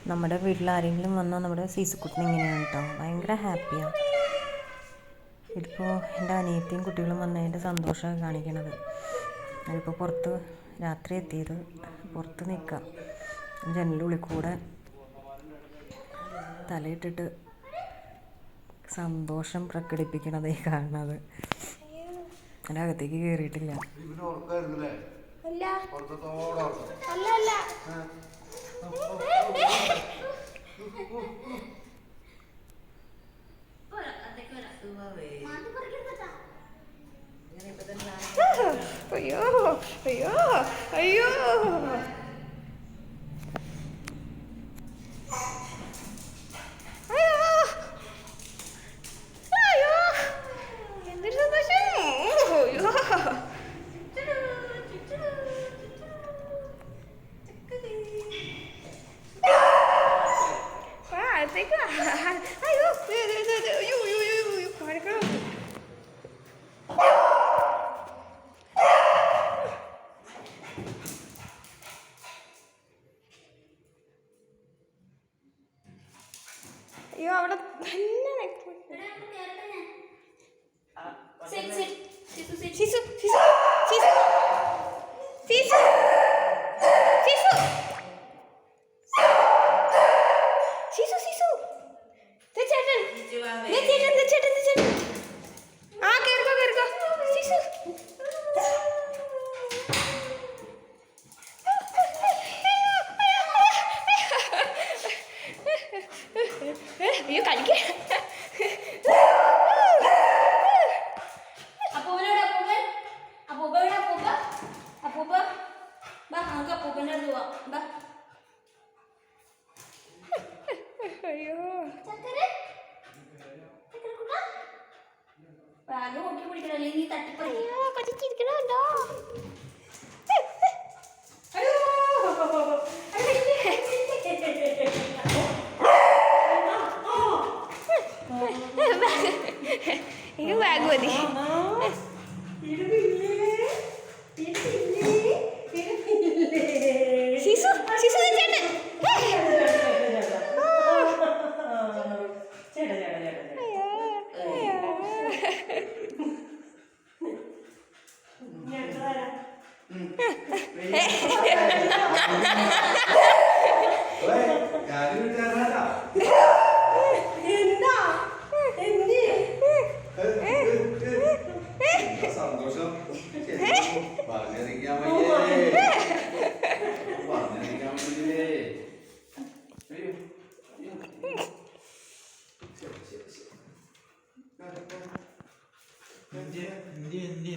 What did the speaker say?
നമ്മുടെ വീട്ടിൽ ആരെങ്കിലും വന്നാൽ നമ്മുടെ സീസുക്കുട്ടിന് ഇങ്ങനെയാണ് കേട്ടോ, ഭയങ്കര ഹാപ്പിയാണ്. ഇതിപ്പോൾ എൻ്റെ അനിയത്തിയും കുട്ടികളും വന്നതിൻ്റെ സന്തോഷമാണ് കാണിക്കണത്. അതിപ്പോൾ പുറത്ത് രാത്രി എത്തിയത്, പുറത്ത് നിൽക്കാം, ജനലുള്ളിൽ കൂടെ തലയിട്ടിട്ട് സന്തോഷം പ്രകടിപ്പിക്കണതേ കാണുന്നത്. എൻ്റെ അകത്തേക്ക് കയറിയിട്ടില്ല. അയ്യോ അയ്യോ അയ്യോ എന്തൊരു സന്തോഷം. അയ്യോ അവിടെ തന്നെ അയ്യോ കളിക്ക. അയ്യോ കൊച്ചിരിക്കണോ. എനിക്ക് ബാഗ് മതി. ശിശു ശിശു ചേട്ടൻ സന്തോഷം പറഞ്ഞിരിക്കാൻ ഇന്ത്യ